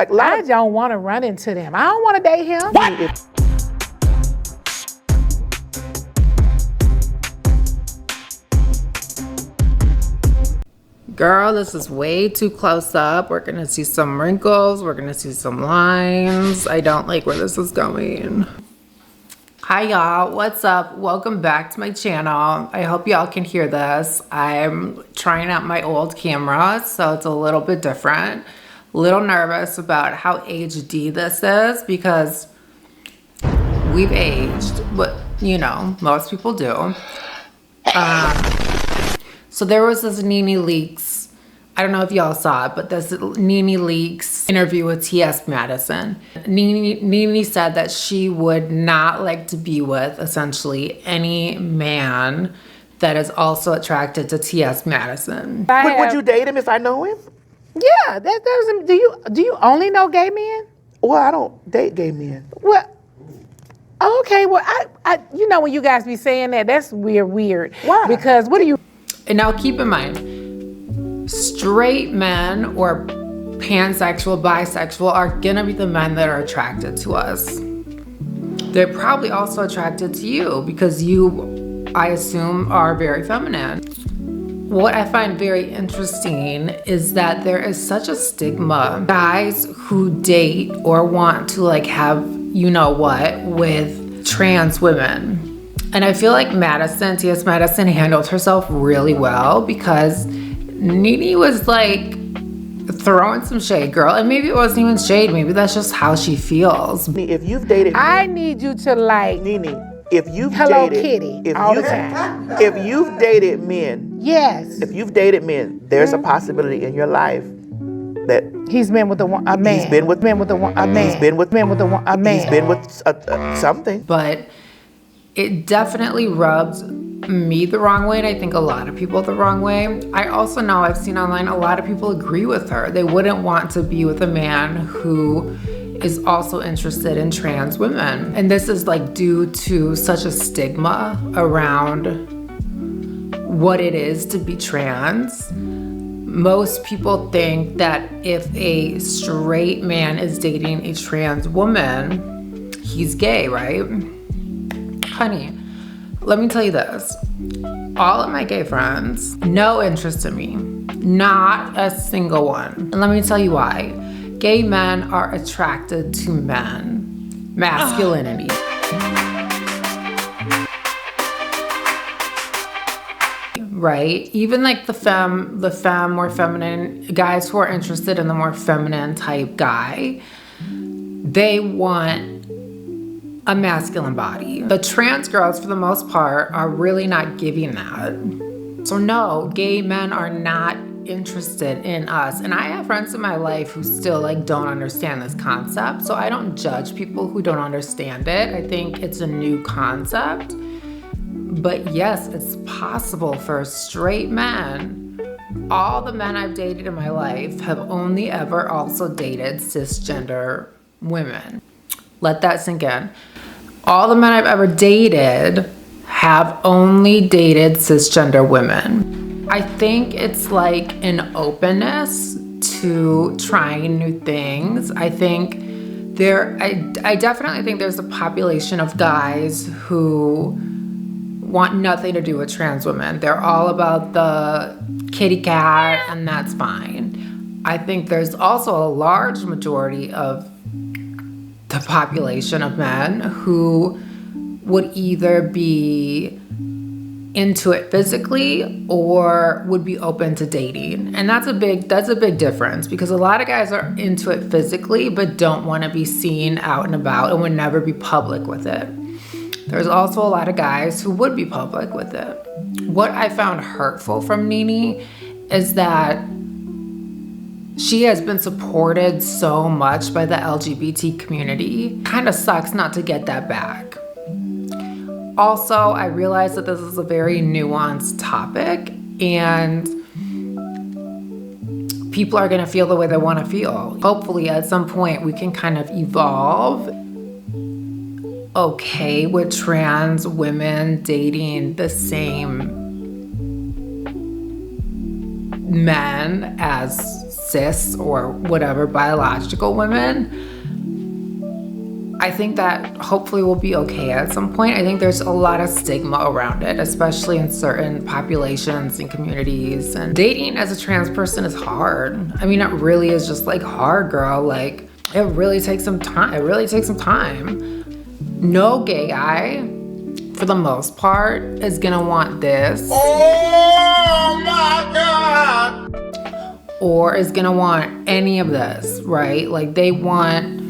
Like I don't want to run into them. I don't want to date him. What? Girl, this is way too close up. We're gonna see some wrinkles. We're gonna see some lines. I don't like where this is going. Hi y'all, what's up? Welcome back to my channel. I hope y'all can hear this. I'm trying out my old camera, so it's a little bit different. A little nervous about how HD this is because we've aged, but you know, most people do. So there was this Nene Leakes, I don't know if y'all saw it, but this Nene Leakes interview with T.S. Madison. Nene said that she would not like to be with, essentially, any man that is also attracted to T.S. Madison. Would you date him if I know him? Yeah, that doesn't. Do you only know gay men? Well, I don't date gay men. Well, okay. Well, I you know when you guys be saying that, that's weird. Why? Because what do you? And now keep in mind, straight men or pansexual, bisexual are gonna be the men that are attracted to us. They're probably also attracted to you because you, I assume, are very feminine. What I find very interesting is that there is such a stigma. Guys who date or want to like have you know what with trans women. And I feel like T.S. Madison handled herself really well because Nene was like throwing some shade, girl. And maybe it wasn't even shade. Maybe that's just how she feels. If you've dated, I need you to like Nene. If you've Hello dated, Kitty all the time. If you've dated men, Yes. if you've dated men, there's a possibility in your life that He's been with a man. he's been with a man. He's been with a man. He's been with something. But it definitely rubbed me the wrong way, and I think a lot of people the wrong way. I also know I've seen online a lot of people agree with her. They wouldn't want to be with a man who is also interested in trans women. And this is like due to such a stigma around what it is to be trans. Most people think that if a straight man is dating a trans woman, he's gay, right? Honey, let me tell you this. All of my gay friends, no interest in me. Not a single one. And let me tell you why. Gay men are attracted to men. Masculinity. Right? Even like the femme, more feminine guys who are interested in the more feminine type guy, they want a masculine body. The trans girls, for the most part, are really not giving that. So no, gay men are not interested in us. And I have friends in my life who still like don't understand this concept. So I don't judge people who don't understand it. I think it's a new concept. But yes, it's possible for straight men. All the men I've dated in my life have only ever also dated cisgender women. Let that sink in. All the men I've ever dated have only dated cisgender women. I think it's like an openness to trying new things. I think I definitely think there's a population of guys who want nothing to do with trans women. They're all about the kitty cat, and that's fine. I think there's also a large majority of the population of men who would either be into it physically or would be open to dating. And that's a big difference because a lot of guys are into it physically but don't want to be seen out and about and would never be public with it. There's also a lot of guys who would be public with it. What I found hurtful from Nene is that she has been supported so much by the LGBT community. Kind of sucks not to get that back. Also, I realize that this is a very nuanced topic and people are gonna feel the way they wanna feel. Hopefully at some point we can kind of evolve okay with trans women dating the same men as cis or whatever biological women, I think that hopefully will be okay at some point. I think there's a lot of stigma around it, especially in certain populations and communities. And dating as a trans person is hard. I mean, it really is just like hard, girl. Like, it really takes some time. It really takes some time. No gay guy, for the most part, is gonna want this. Oh my God! Or is gonna want any of this, right? Like, they want,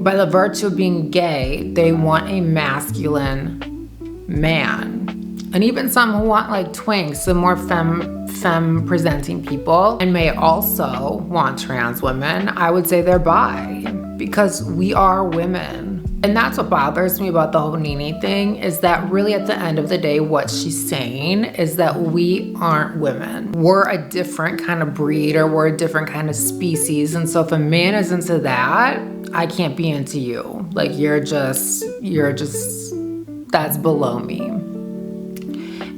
by the virtue of being gay, they want a masculine man. And even some who want like twinks, the more femme presenting people, and may also want trans women, I would say they're bi, because we are women. And that's what bothers me about the whole Nene thing, is that really at the end of the day, what she's saying is that we aren't women. We're a different kind of breed, or we're a different kind of species. And so if a man is into that, I can't be into you. Like, you're just, that's below me.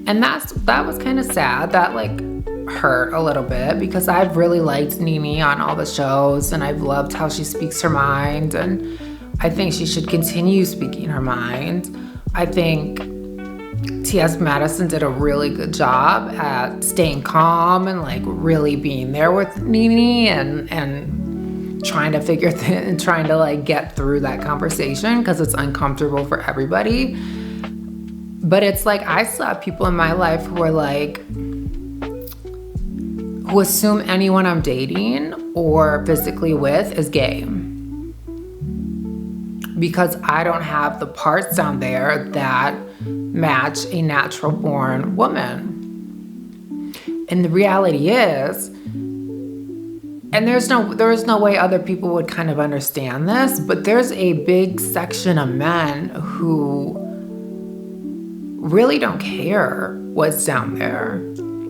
And that was kind of sad. That like hurt a little bit, because I've really liked Nene on all the shows, and I've loved how she speaks her mind, and I think she should continue speaking her mind. I think T.S. Madison did a really good job at staying calm and like really being there with Nene and trying to trying to like get through that conversation, because it's uncomfortable for everybody. But it's like, I saw people in my life who are like, who assume anyone I'm dating or physically with is gay, because I don't have the parts down there that match a natural born woman. And the reality is, and there is no way other people would kind of understand this, but there's a big section of men who really don't care what's down there.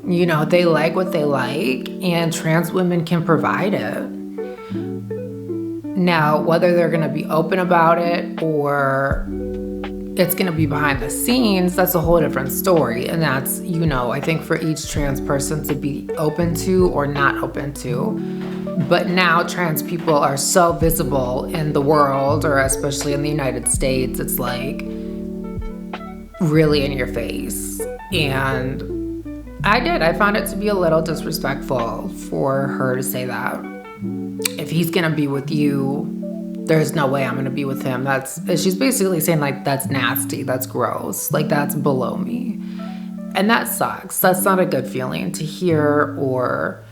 You know, they like what they like, and trans women can provide it. Now, whether they're gonna be open about it or it's gonna be behind the scenes, that's a whole different story. And that's, you know, I think for each trans person to be open to or not open to. But now trans people are so visible in the world, or especially in the United States, it's like really in your face. And I found it to be a little disrespectful for her to say that. If he's gonna be with you, there's no way I'm gonna be with him. She's basically saying like, that's nasty, that's gross, like that's below me. And that sucks. That's not a good feeling to hear or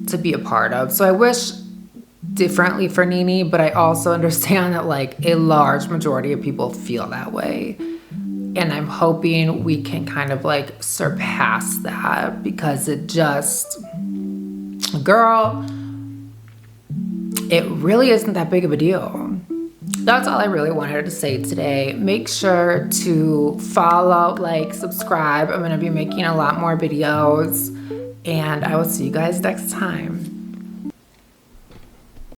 to be a part of. So I wish differently for Nene, but I also understand that like a large majority of people feel that way. And I'm hoping we can kind of like surpass that, because it just, girl, it really isn't that big of a deal. That's all I really wanted to say today. Make sure to follow, like, subscribe. I'm going to be making a lot more videos, and I will see you guys next time.